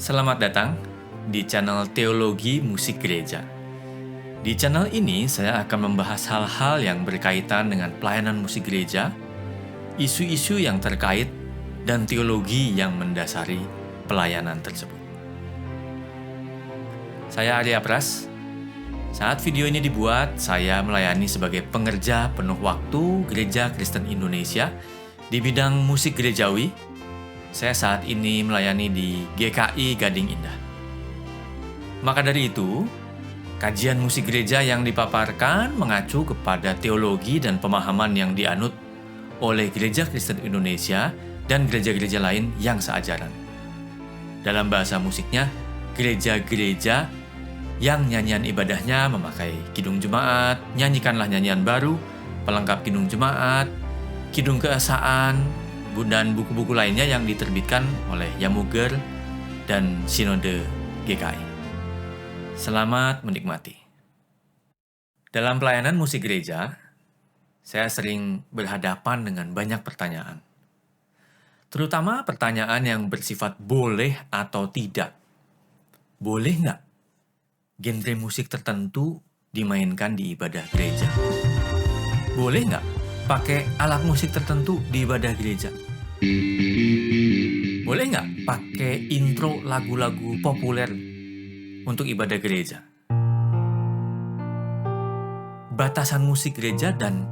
Selamat datang di channel Teologi Musik Gereja. Di channel ini saya akan membahas hal-hal yang berkaitan dengan pelayanan musik gereja, isu-isu yang terkait, dan teologi yang mendasari pelayanan tersebut. Saya Arya Pras. Saat video ini dibuat, saya melayani sebagai pengerja penuh waktu Gereja Kristen Indonesia di bidang musik gerejawi. Saya saat ini melayani di GKI Gading Indah. Maka dari itu, kajian musik gereja yang dipaparkan mengacu kepada teologi dan pemahaman yang dianut oleh Gereja Kristen Indonesia dan gereja-gereja lain yang seajaran. Dalam bahasa musiknya, gereja-gereja yang nyanyian ibadahnya memakai kidung jemaat, nyanyikanlah nyanyian baru, pelengkap kidung jemaat, kidung keesaan, dan buku-buku lainnya yang diterbitkan oleh Yamuger dan Sinode GKI. Selamat menikmati. Dalam pelayanan musik gereja, saya sering berhadapan dengan banyak pertanyaan. Terutama pertanyaan yang bersifat boleh atau tidak. Boleh nggak genre musik tertentu dimainkan di ibadah gereja? Boleh nggak pakai alat musik tertentu di ibadah gereja? Boleh nggak pakai intro lagu-lagu populer untuk ibadah gereja? Batasan musik gereja dan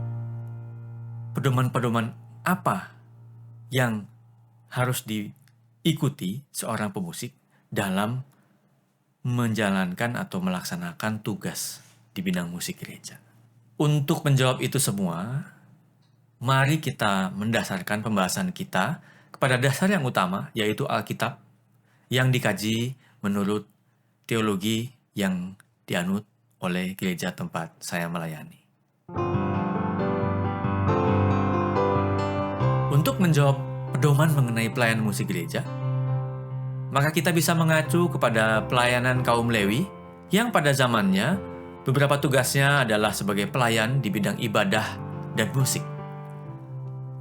pedoman-pedoman apa yang harus diikuti seorang pemusik dalam menjalankan atau melaksanakan tugas di bidang musik gereja. Untuk menjawab itu semua, mari kita mendasarkan pembahasan kita kepada dasar yang utama, yaitu Alkitab, yang dikaji menurut teologi yang dianut oleh gereja tempat saya melayani. Untuk menjawab pedoman mengenai pelayanan musik gereja, maka kita bisa mengacu kepada pelayanan kaum Lewi yang pada zamannya beberapa tugasnya adalah sebagai pelayan di bidang ibadah dan musik.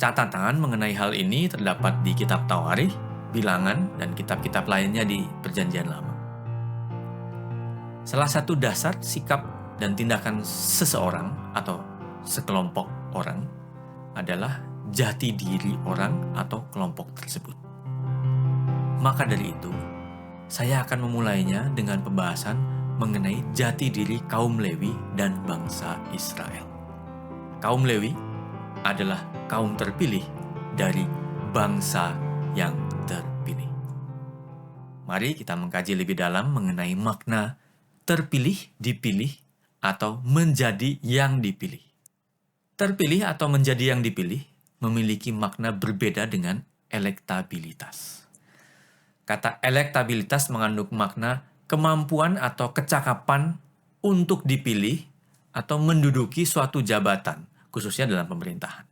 Catatan mengenai hal ini terdapat di kitab Tawarikh, Bilangan, dan kitab-kitab lainnya di Perjanjian Lama. Salah satu dasar sikap dan tindakan seseorang atau sekelompok orang adalah jati diri orang atau kelompok tersebut. Maka dari itu, saya akan memulainya dengan pembahasan mengenai jati diri kaum Lewi dan bangsa Israel. Kaum Lewi adalah kaum terpilih dari bangsa yang terpilih. Mari kita mengkaji lebih dalam mengenai makna terpilih, dipilih, atau menjadi yang dipilih. Terpilih atau menjadi yang dipilih memiliki makna berbeda dengan elektabilitas. Kata elektabilitas mengandung makna kemampuan atau kecakapan untuk dipilih atau menduduki suatu jabatan, khususnya dalam pemerintahan.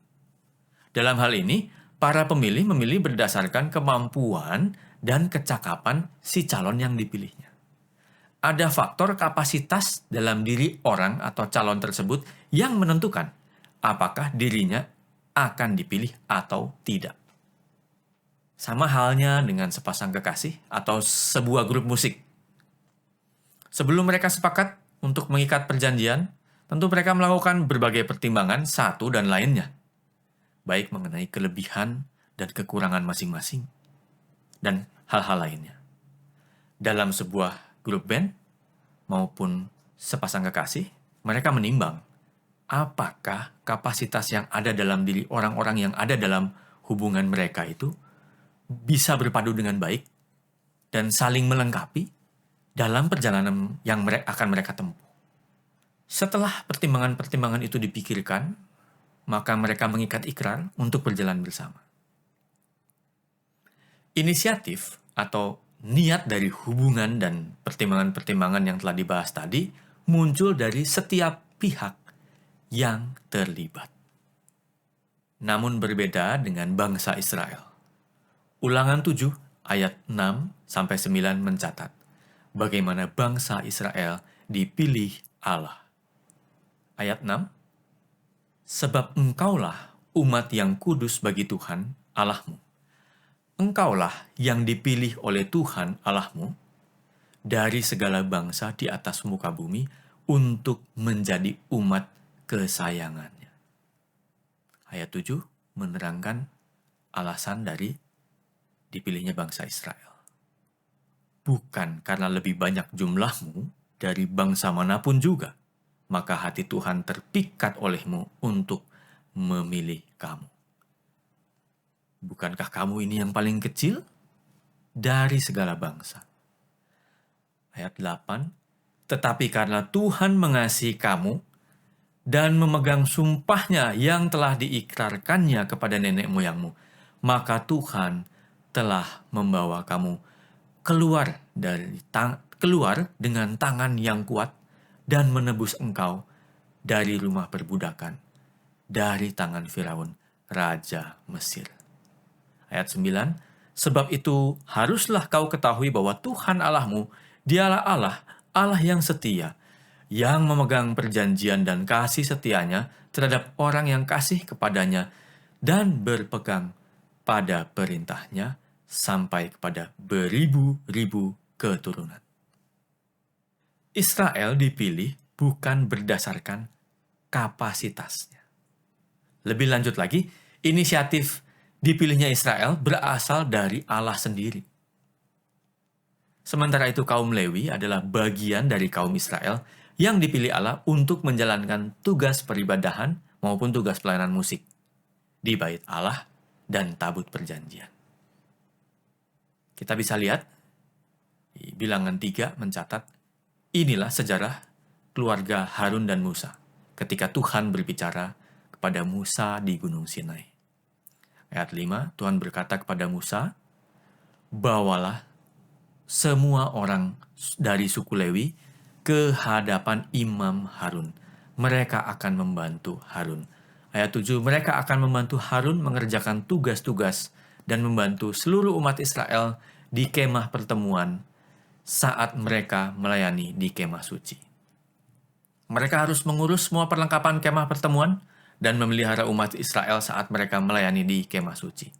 Dalam hal ini, para pemilih memilih berdasarkan kemampuan dan kecakapan si calon yang dipilihnya. Ada faktor kapasitas dalam diri orang atau calon tersebut yang menentukan apakah dirinya akan dipilih atau tidak. Sama halnya dengan sepasang kekasih atau sebuah grup musik. Sebelum mereka sepakat untuk mengikat perjanjian, tentu mereka melakukan berbagai pertimbangan satu dan lainnya, baik mengenai kelebihan dan kekurangan masing-masing, dan hal-hal lainnya. Dalam sebuah grup band maupun sepasang kekasih, mereka menimbang apakah kapasitas yang ada dalam diri orang-orang yang ada dalam hubungan mereka itu bisa berpadu dengan baik dan saling melengkapi dalam perjalanan yang akan mereka tempuh. Setelah pertimbangan-pertimbangan itu dipikirkan, maka mereka mengikat ikrar untuk berjalan bersama. Inisiatif atau niat dari hubungan dan pertimbangan-pertimbangan yang telah dibahas tadi muncul dari setiap pihak yang terlibat. Namun berbeda dengan bangsa Israel. Ulangan 7 ayat 6-9 mencatat bagaimana bangsa Israel dipilih Allah. Ayat 6, sebab engkaulah umat yang kudus bagi Tuhan Allahmu. engkaulah yang dipilih oleh Tuhan Allahmu dari segala bangsa di atas muka bumi untuk menjadi umat kesayangannya. Ayat 7 menerangkan alasan dari dipilihnya bangsa Israel. Bukan karena lebih banyak jumlahmu dari bangsa manapun juga, maka hati Tuhan terpikat olehmu untuk memilih kamu. Bukankah kamu ini yang paling kecil dari segala bangsa? Ayat 8, tetapi karena Tuhan mengasihi kamu dan memegang sumpahnya yang telah diikrarkannya kepada nenek moyangmu, maka Tuhan telah membawa kamu keluar dengan tangan yang kuat dan menebus engkau dari rumah perbudakan, dari tangan Firaun, Raja Mesir. Ayat 9, sebab itu haruslah kau ketahui bahwa Tuhan Allahmu, dialah Allah yang setia, yang memegang perjanjian dan kasih setianya terhadap orang yang kasih kepadanya dan berpegang pada perintahnya sampai kepada beribu-ribu keturunan. Israel dipilih bukan berdasarkan kapasitasnya. Lebih lanjut lagi, inisiatif dipilihnya Israel berasal dari Allah sendiri. Sementara itu kaum Lewi adalah bagian dari kaum Israel yang dipilih Allah untuk menjalankan tugas peribadahan maupun tugas pelayanan musik di bait Allah dan tabut perjanjian. Kita bisa lihat, Bilangan 3 mencatat, inilah sejarah keluarga Harun dan Musa ketika Tuhan berbicara kepada Musa di Gunung Sinai. Ayat 5, Tuhan berkata kepada Musa, bawalah semua orang dari suku Lewi ke hadapan Imam Harun. Mereka akan membantu Harun. Ayat 7, mereka akan membantu Harun mengerjakan tugas-tugas dan membantu seluruh umat Israel di kemah pertemuan saat mereka melayani di kemah suci. Mereka harus mengurus semua perlengkapan kemah pertemuan dan memelihara umat Israel saat mereka melayani di kemah suci.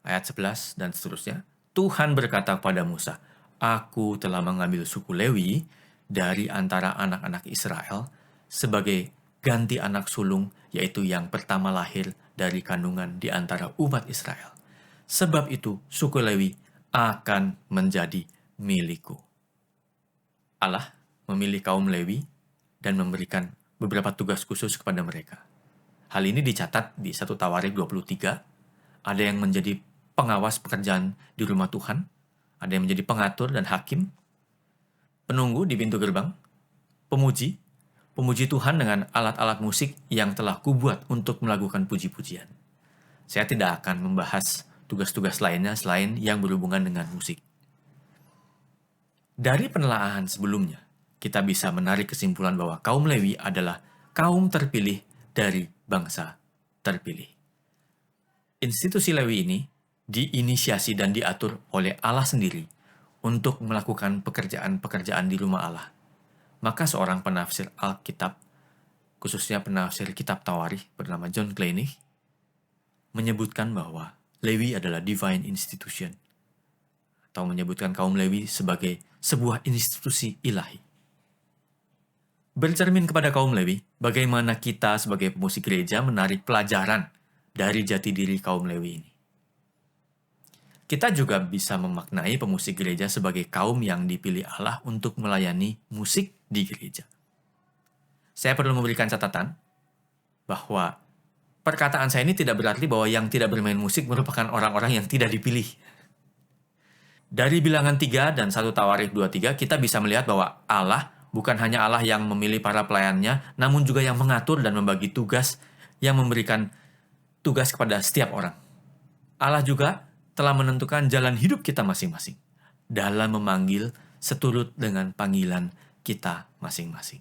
Ayat 11 dan seterusnya, Tuhan berkata kepada Musa, aku telah mengambil suku Lewi dari antara anak-anak Israel sebagai ganti anak sulung, yaitu yang pertama lahir dari kandungan di antara umat Israel. Sebab itu, suku Lewi akan menjadi milikku. Allah memilih kaum Lewi dan memberikan beberapa tugas khusus kepada mereka. Hal ini dicatat di 1 Tawarik 23, ada yang menjadi pengawas pekerjaan di rumah Tuhan, ada yang menjadi pengatur dan hakim, penunggu di pintu gerbang, pemuji Tuhan dengan alat-alat musik yang telah kubuat untuk melakukan puji-pujian. Saya tidak akan membahas tugas-tugas lainnya selain yang berhubungan dengan musik. Dari penelaahan sebelumnya, kita bisa menarik kesimpulan bahwa kaum Lewi adalah kaum terpilih dari bangsa terpilih. Institusi Lewi ini diinisiasi dan diatur oleh Allah sendiri untuk melakukan pekerjaan-pekerjaan di rumah Allah. Maka seorang penafsir Alkitab, khususnya penafsir kitab Tawarikh bernama John Kleinig, menyebutkan bahwa Lewi adalah divine institution, atau menyebutkan kaum Lewi sebagai sebuah institusi ilahi. Bercermin kepada kaum Lewi, bagaimana kita sebagai pemusik gereja menarik pelajaran dari jati diri kaum Lewi ini. Kita juga bisa memaknai pemusik gereja sebagai kaum yang dipilih Allah untuk melayani musik di gereja. Saya perlu memberikan catatan bahwa perkataan saya ini tidak berarti bahwa yang tidak bermain musik merupakan orang-orang yang tidak dipilih. Dari Bilangan 3 dan 1 Tawarik 23, kita bisa melihat bahwa Allah bukan hanya Allah yang memilih para pelayannya, namun juga yang mengatur dan membagi tugas, yang memberikan tugas kepada setiap orang. Allah juga telah menentukan jalan hidup kita masing-masing dalam memanggil seturut dengan panggilan kita masing-masing.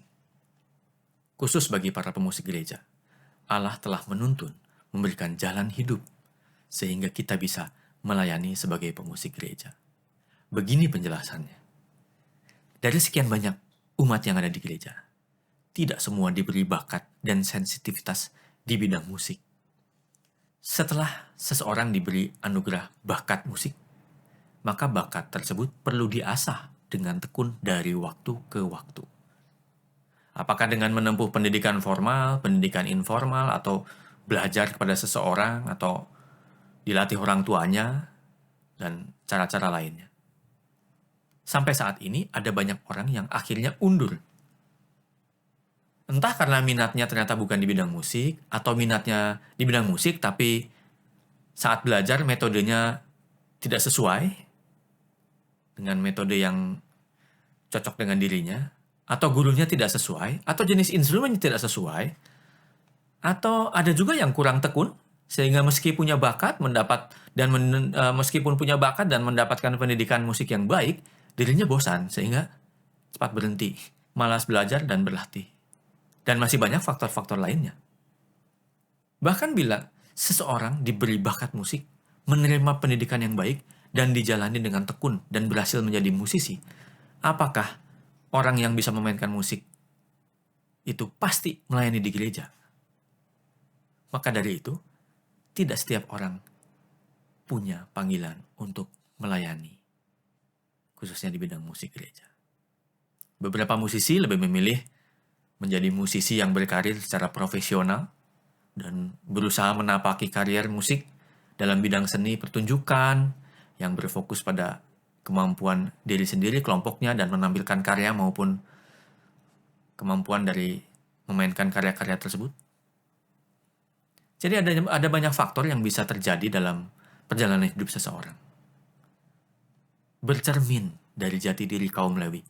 Khusus bagi para pemusik gereja, Allah telah menuntun, memberikan jalan hidup, sehingga kita bisa melayani sebagai pemusik gereja. Begini penjelasannya. Dari sekian banyak umat yang ada di gereja, tidak semua diberi bakat dan sensitivitas di bidang musik. Setelah seseorang diberi anugerah bakat musik, maka bakat tersebut perlu diasah dengan tekun dari waktu ke waktu. Apakah dengan menempuh pendidikan formal, pendidikan informal, atau belajar kepada seseorang, atau dilatih orang tuanya, dan cara-cara lainnya. Sampai saat ini ada banyak orang yang akhirnya undur. Entah karena minatnya ternyata bukan di bidang musik, atau minatnya di bidang musik tapi saat belajar metodenya tidak sesuai dengan metode yang cocok dengan dirinya, atau gurunya tidak sesuai, atau jenis instrumennya tidak sesuai, atau ada juga yang kurang tekun, sehingga meski punya bakat meskipun punya bakat dan mendapatkan pendidikan musik yang baik, dirinya bosan sehingga cepat berhenti, malas belajar dan berlatih. Dan masih banyak faktor-faktor lainnya. Bahkan bila seseorang diberi bakat musik, menerima pendidikan yang baik, dan dijalani dengan tekun dan berhasil menjadi musisi, apakah orang yang bisa memainkan musik itu pasti melayani di gereja? Maka dari itu, tidak setiap orang punya panggilan untuk melayani, khususnya di bidang musik gereja. Beberapa musisi lebih memilih menjadi musisi yang berkarir secara profesional dan berusaha menapaki karier musik dalam bidang seni pertunjukan yang berfokus pada kemampuan diri sendiri, kelompoknya, dan menampilkan karya maupun kemampuan dari memainkan karya-karya tersebut. Jadi ada banyak faktor yang bisa terjadi dalam perjalanan hidup seseorang. Bercermin dari jati diri kaum Lewi,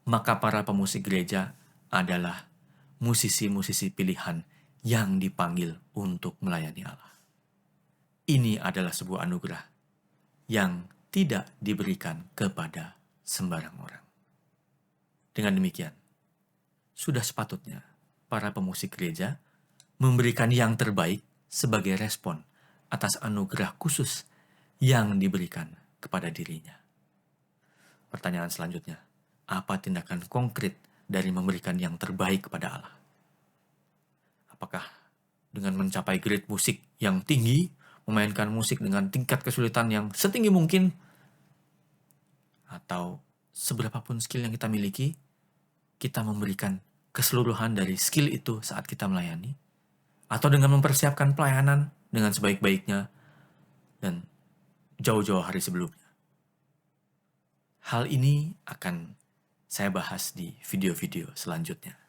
maka para pemusik gereja adalah musisi-musisi pilihan yang dipanggil untuk melayani Allah. Ini adalah sebuah anugerah yang tidak diberikan kepada sembarang orang. Dengan demikian, sudah sepatutnya para pemusik gereja memberikan yang terbaik sebagai respon atas anugerah khusus yang diberikan kepada dirinya. Pertanyaan selanjutnya, apa tindakan konkret dari memberikan yang terbaik kepada Allah? Apakah dengan mencapai grade musik yang tinggi, memainkan musik dengan tingkat kesulitan yang setinggi mungkin, atau seberapapun skill yang kita miliki, kita memberikan keseluruhan dari skill itu saat kita melayani? Atau dengan mempersiapkan pelayanan dengan sebaik-baiknya dan jauh-jauh hari sebelumnya? Hal ini akan saya bahas di video-video selanjutnya.